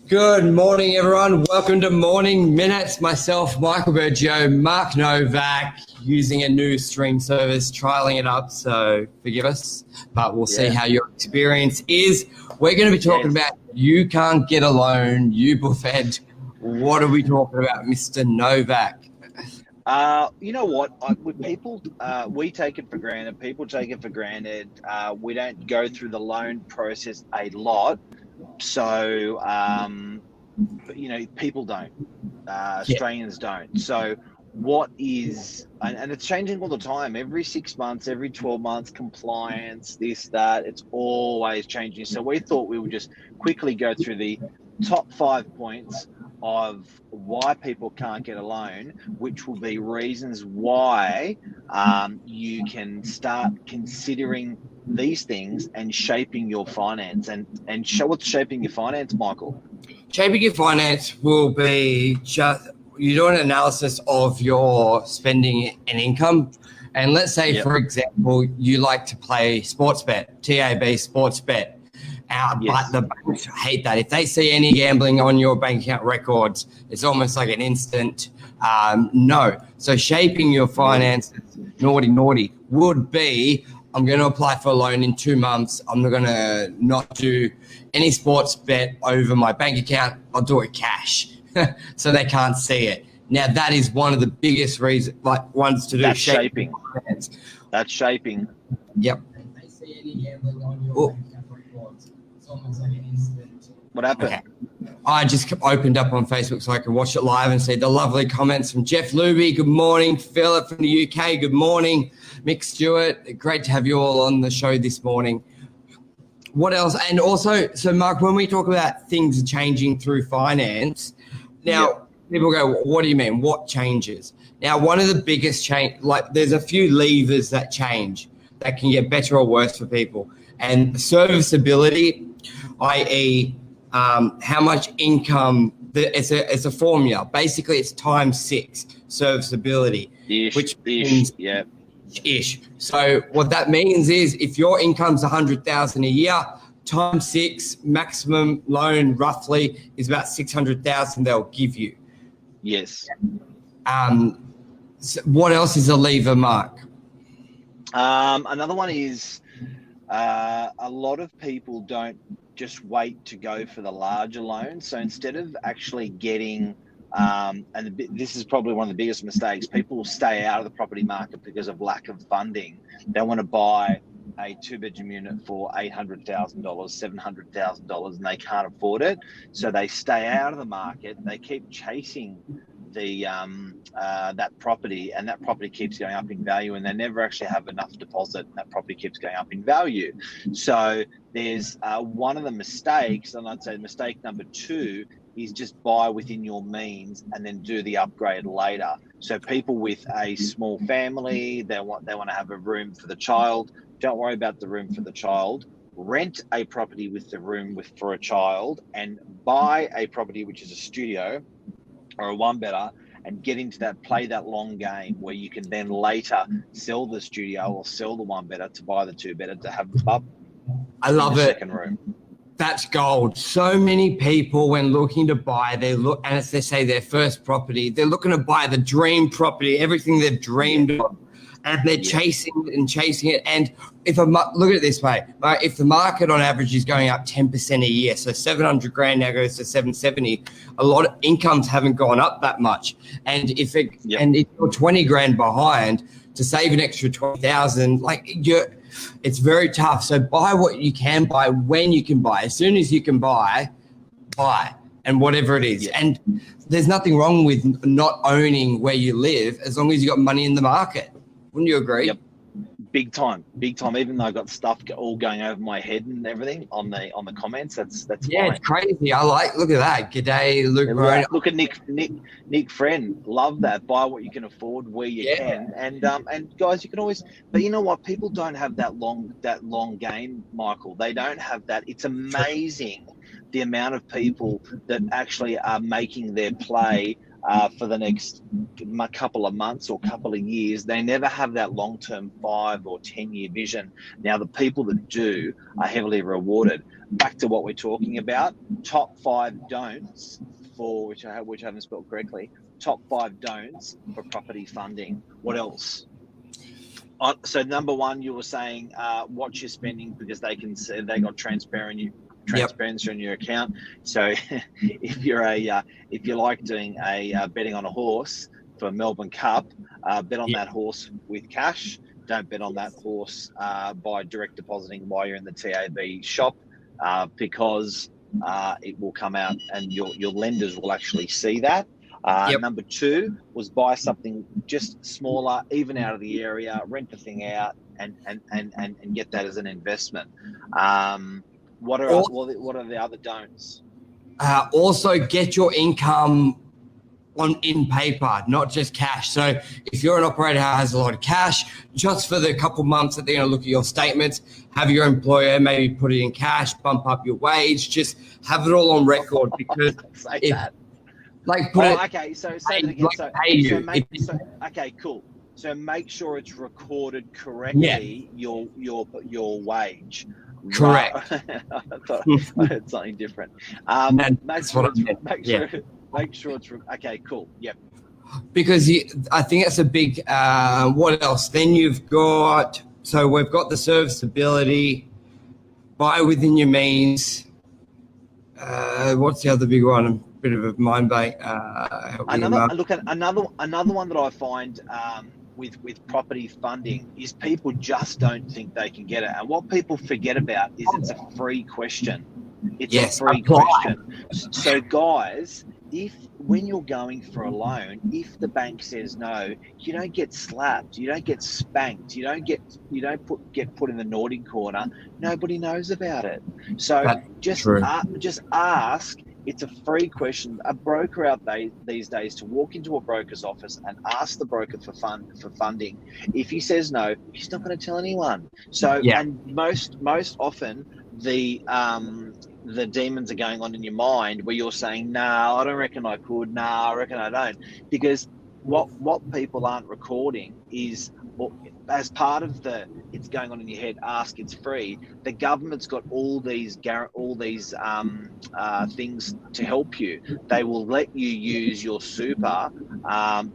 Good morning, everyone. Welcome to Morning Minutes. Myself, Michael Bergio, Mark Novak, using a new stream service, trialing it up, so forgive us, but we'll see how your experience is. We're going to be talking about you can't get a loan, you Boofhead. What are we talking about, Mr. Novak? You know what? With people, we take it for granted. People take it for granted. We don't go through the loan process a lot. So, but, people don't. Australians don't. So what is, and it's changing all the time. Every 6 months, every 12 months, compliance, this, that, it's always changing. So we thought we would just quickly go through the top 5 points of why people can't get a loan, which will be reasons why you can start considering these things and shaping your finance. And show what's shaping your finance, Michael. Shaping your finance will be just you do an analysis of your spending and income. And let's say, for example, you like to play sports bet, TAB sports bet. But the banks hate that. If they see any gambling on your bank account records, it's almost like an instant no. So shaping your finances, naughty, would be, I'm going to apply for a loan in 2 months. I'm not going to not do any sports bet over my bank account. I'll do it cash so they can't see it. Now, that is one of the biggest reasons, ones to do. That's shaping. That's shaping. Yep. If they see any gambling on your bank account records, it's almost like an instant. What happened? Okay. I just opened up on Facebook so I can watch it live and see the lovely comments from Jeff Luby. Good morning. Philip from the UK. Good morning. Mick Stewart. Great to have you all on the show this morning. What else? And also, so Mark, when we talk about things changing through finance, now people go, what do you mean? What changes? Now, one of the biggest change, there's a few levers that change that can get better or worse for people. And serviceability, i.e., how much income, it's a formula. Basically, it's times 6 serviceability, which means ish. So what that means is if your income's 100,000 a year, times 6 maximum loan roughly is about 600,000 they'll give you. Yes. So what else is a lever, Mark? Another one is a lot of people don't just wait to go for the larger loans. So instead of actually getting, this is probably one of the biggest mistakes, people stay out of the property market because of lack of funding. They want to buy a 2-bedroom unit for $800,000, $700,000, and they can't afford it. So they stay out of the market. They keep chasing the that property, and that property keeps going up in value, and they never actually have enough deposit, and that property keeps going up in value. So there's one of the mistakes, and I'd say mistake number 2 is just buy within your means and then do the upgrade later. So people with a small family, they want to have a room for the child. Don't worry about the room for the child. Rent a property with the room for a child, and buy a property which is a studio or a one-bedder, and get into that, play that long game where you can then later sell the studio or sell the one-bedder to buy the 2-bedder to have the pub. I love it. Second room. That's gold. So many people, when looking to buy, they look, and as they say, their first property, they're looking to buy the dream property, everything they've dreamed of, and they're chasing it. And look at it this way, right? If the market on average is going up 10% a year, so 700 grand now goes to 770, a lot of incomes haven't gone up that much. And if you're 20 grand behind, to save an extra 20,000, it's very tough. So buy what you can buy when you can buy. As soon as you can buy, and whatever it is. And there's nothing wrong with not owning where you live as long as you got money in the market. Wouldn't you agree? Yep. Big time. Even though I got stuff all going over my head and everything on the comments, that's fine. It's crazy. look at that. G'day, Luke. Look at Nick Friend. Love that. Buy what you can afford where you can. And guys, you can always. But you know what? People don't have that long game, Michael. They don't have that. It's amazing the amount of people that actually are making their play for the next couple of months or couple of years. They never have that long-term 5 or 10-year vision. Now, the people that do are heavily rewarded. Back to what we're talking about, top 5 don'ts for, which I haven't spelled correctly, top 5 don'ts for property funding. What else? So number 1, you were saying watch your spending, because they can see they got transparency on your account. So if you like doing a betting on a horse for Melbourne Cup, bet on that horse with cash. Don't bet on that horse by direct depositing while you're in the TAB shop, because it will come out and your lenders will actually see that. Number 2 was buy something just smaller, even out of the area, rent the thing out, and get that as an investment. What are the other don'ts? Also, get your income in paper, not just cash. So if you're an operator who has a lot of cash, just for the couple months that they're going to look at your statements, have your employer maybe put it in cash, bump up your wage, just have it all on record, because okay, so say that again. Okay, cool. So make sure it's recorded correctly. Your wage. Correct. I thought I heard something different. Make sure it's okay. Cool. Yep. Because I think that's a big. What else? Then you've got. So we've got the serviceability. Buy within your means. What's the other big one? A bit of a mind blank. Another one that I find with property funding is people just don't think they can get it, and what people forget about is it's a free question. It's a free question. So guys, when you're going for a loan, if the bank says no, you don't get slapped, you don't get spanked, you don't get put in the naughty corner. Nobody knows about it. So just ask. It's a free question. A broker out these days, to walk into a broker's office and ask the broker for funding. If he says no, he's not going to tell anyone. So, and most often the demons are going on in your mind where you're saying, "No, I don't reckon I could. No, I reckon I don't," because what people aren't recording is, as part of it's going on in your head, ask, it's free. The government's got all these things to help you. They will let you use your super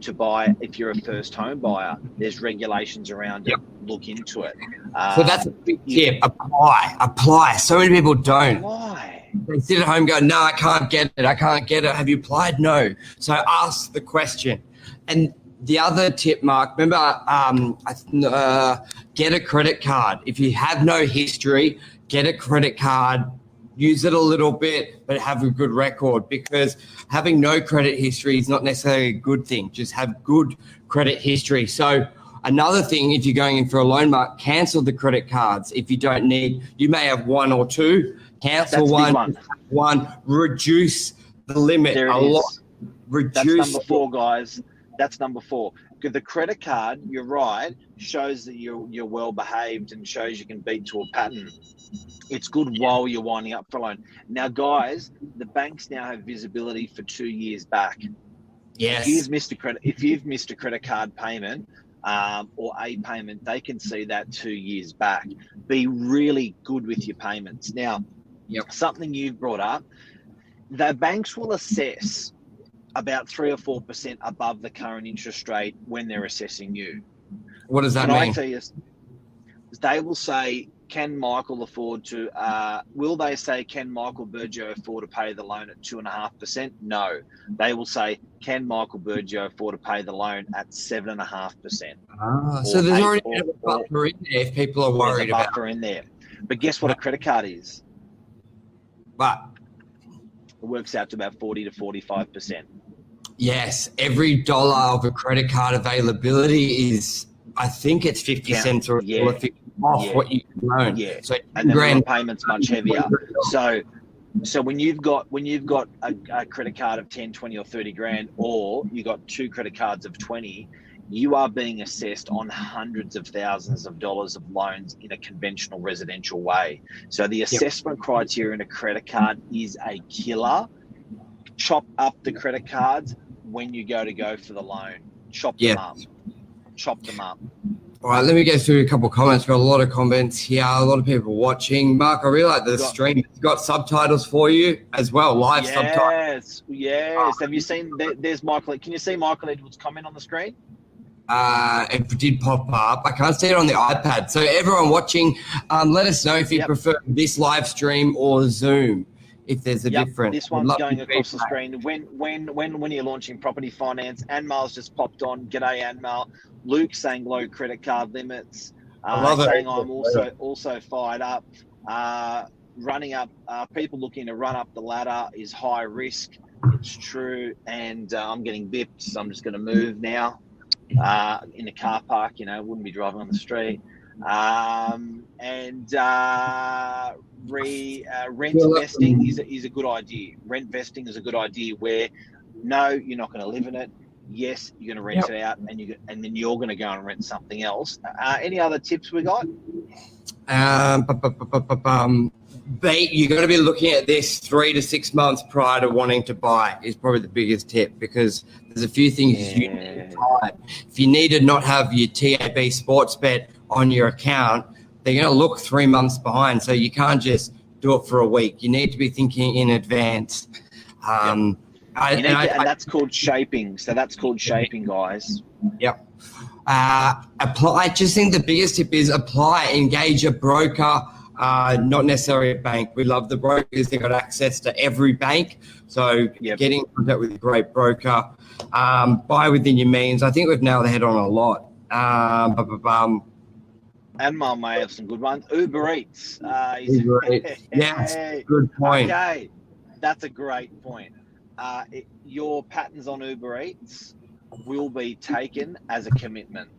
to buy if you're a first home buyer. There's regulations around it. Look into it. So that's a big tip. Apply. So many people don't. Why? They sit at home and go, "No, I can't get it. Have you applied?" No. So ask the question. And the other tip, Mark, remember, get a credit card. If you have no history, get a credit card, use it a little bit, but have a good record, because having no credit history is not necessarily a good thing. Just have good credit history. So another thing, if you're going in for a loan, Mark, cancel the credit cards. If you don't need, you may have 1 or 2, cancel one, reduce the limit a lot. That's number 4, guys. That's number 4. The credit card, you're right, shows that you're well behaved and shows you can beat to a pattern. It's good while you're winding up for a loan. Now, guys, the banks now have visibility for 2 years back. Yes. If you've missed a credit card payment or a payment, they can see that 2 years back. Be really good with your payments. Now, something you've brought up, the banks will assess about 3 or 4% above the current interest rate when they're assessing you. What does that mean? I tell you, they will say, can Michael afford to, will they say, can Michael Burgio afford to pay the loan at 2.5%? No. They will say, can Michael Burgio afford to pay the loan at 7.5%? So there's already a buffer in there if people are worried about it. There's a buffer in there. But guess what a credit card is? But it works out to about 40 to 45%. Yes, every dollar of a credit card availability is, I think it's 50 cents or off what you can loan. Yeah, so and the payment's much heavier. So when you've got a credit card of 10, 20 or 30 grand, or you got 2 credit cards of 20, you are being assessed on hundreds of thousands of dollars of loans in a conventional residential way. So the assessment criteria in a credit card is a killer. Chop up the credit cards, when you go for the loan. Chop Yeah. them up. Chop them up. All right, let me go through a couple of comments. We've got a lot of comments here, a lot of people watching. Mark, I really like the stream. It's got subtitles for you as well, live subtitles. Yes. Have you seen, there's Michael. Can you see Michael Edwards' comment on the screen? It did pop up. I can't see it on the iPad. So everyone watching, let us know if you prefer this live stream or Zoom, if there's a difference. This one's going across the screen. When you're launching property finance, Anmal's just popped on. G'day, Anmal. Luke saying low credit card limits. Saying I'm also fired up. Running up, people looking to run up the ladder is high risk. It's true, and I'm getting bipped, so I'm just going to move now. In a car park, wouldn't be driving on the street. Rent vesting is a good idea. Rent vesting is a good idea where, no, you're not going to live in it. Yes, you're going to rent it out, and then you're going to go and rent something else. Any other tips we got? You're going to be looking at this 3 to 6 months prior to wanting to buy is probably the biggest tip, because there's a few things you need to time. If you need to not have your TAB sports bet on your account, they're going to look 3 months behind. So you can't just do it for a week. You need to be thinking in advance. And that's called shaping. So that's called shaping, guys. Yep. I just think the biggest tip is engage a broker, not necessarily a bank. We love the brokers. They've got access to every bank. So getting in contact with a great broker, buy within your means. I think we've nailed the head on a lot. Anmal may have some good ones. Uber Eats. Yes, good point. Okay, that's a great point. Your patterns on Uber Eats will be taken as a commitment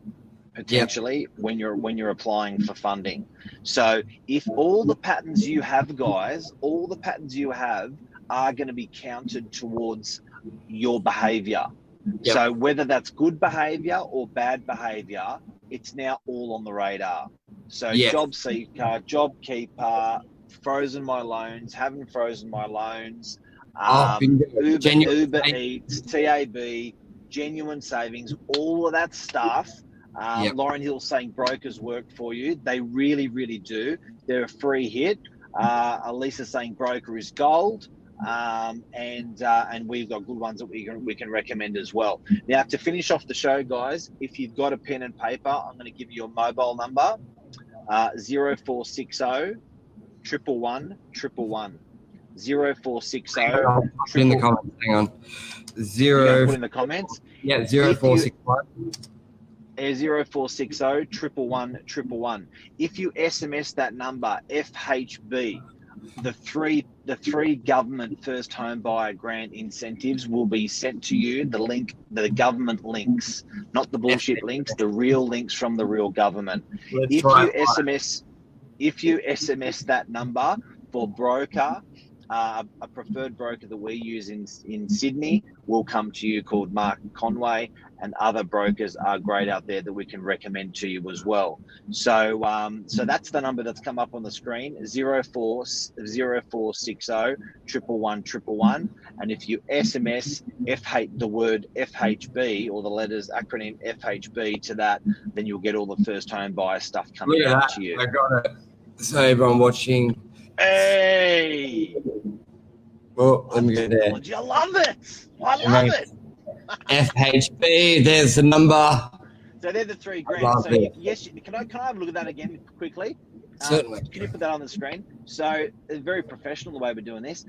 potentially when you're applying for funding. So if all the patterns you have, guys, are going to be counted towards your behavior. So whether that's good behavior or bad behavior, it's now all on the radar. So job seeker, job keeper, frozen my loans, haven't frozen my loans, Uber Eats, TAB, genuine savings, all of that stuff. Lauren Hill's saying brokers work for you. They really, really do. They're a free hit. Elisa's saying broker is gold. And we've got good ones that we can recommend as well. Now, to finish off the show, guys, if you've got a pen and paper, I'm going to give you a mobile number, 0460 111 111. 0460. Put in the comments. Hang on. Put in the comments. 0461. 0460 111 111. If you SMS that number, FHB, the three government first home buyer grant incentives will be sent to you. The government links, not the bullshit links, the real links from the real government. If you SMS that number for broker, a preferred broker that we use in Sydney will come to you, called Mark Conway, and other brokers are great out there that we can recommend to you as well. So that's the number that's come up on the screen, 0460 111 111. And if you SMS the word FHB, or the letters acronym FHB to that, then you'll get all the first home buyer stuff coming out to you. I got it. So everyone watching. Hey! Well, let me go there. I love it. I love it. FHB, there's the number. So they're the 3 grand. So yes, can I have a look at that again quickly? Certainly. Can you put that on the screen? So it's very professional the way we're doing this.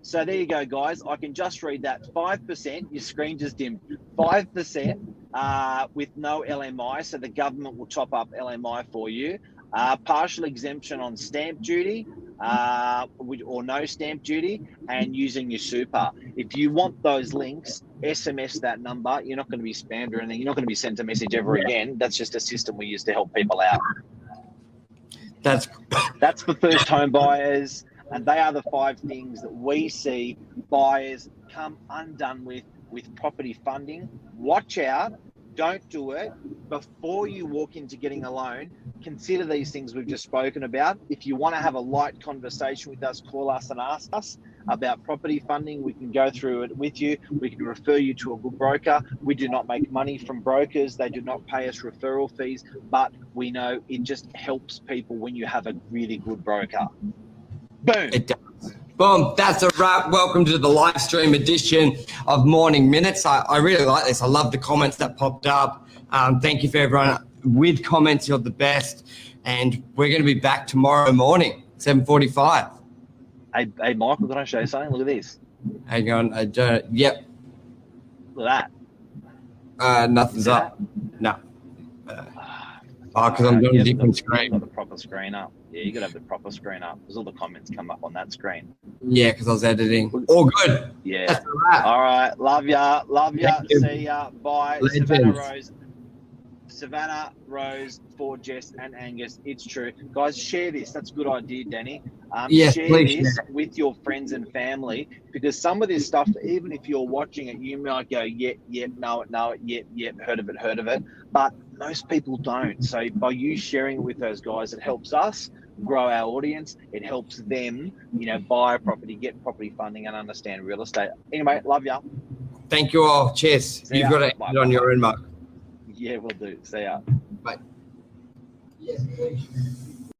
So there you go, guys. I can just read that. 5%. Your screen just dimmed. 5% with no LMI. So the government will top up LMI for you. Partial exemption on stamp duty, or no stamp duty, and using your super. If you want those links, SMS that number. You're not going to be spammed or anything. You're not going to be sent a message ever again. That's just a system we use to help people out. That's for first home buyers, and they are the 5 things that we see buyers come undone with property funding. Watch out. Don't do it. Before you walk into getting a loan, consider these things we've just spoken about. If you want to have a light conversation with us, call us and ask us. about property funding, we can go through it with you. We can refer you to a good broker. We do not make money from brokers. They do not pay us referral fees, but we know it just helps people when you have a really good broker. Boom. It does. Boom, that's a wrap. Welcome to the live stream edition of Morning Minutes. I really like this. I love the comments that popped up. Thank you for everyone with comments. You're the best. And we're going to be back tomorrow morning, 7:45. Hey, Michael, can I show you something? Look at this. Hang on. I don't. Yep. Look at that. Nothing's up. No. Because I'm doing a different screen. Got the proper screen up. Yeah, you got to have the proper screen up because all the comments come up on that screen. Yeah, because I was editing. All good. Yeah. That's a wrap. All right. Love ya. Love ya. Thank you. See ya. Bye. Legends. Savannah, Rose, for Jess and Angus. It's true. Guys, share this. That's a good idea, Danny. Yes, share please this share. with your friends and family because some of this stuff, even if you're watching it, you might go, yep, know it, yep, heard of it. But most people don't. So by you sharing it with those guys, it helps us grow our audience. It helps them, buy a property, get property funding and understand real estate. Anyway, love ya. Thank you all. Cheers. See You've ya. got it Bye. on your own mark. Yeah, we'll do. See ya. Bye. Yes, please.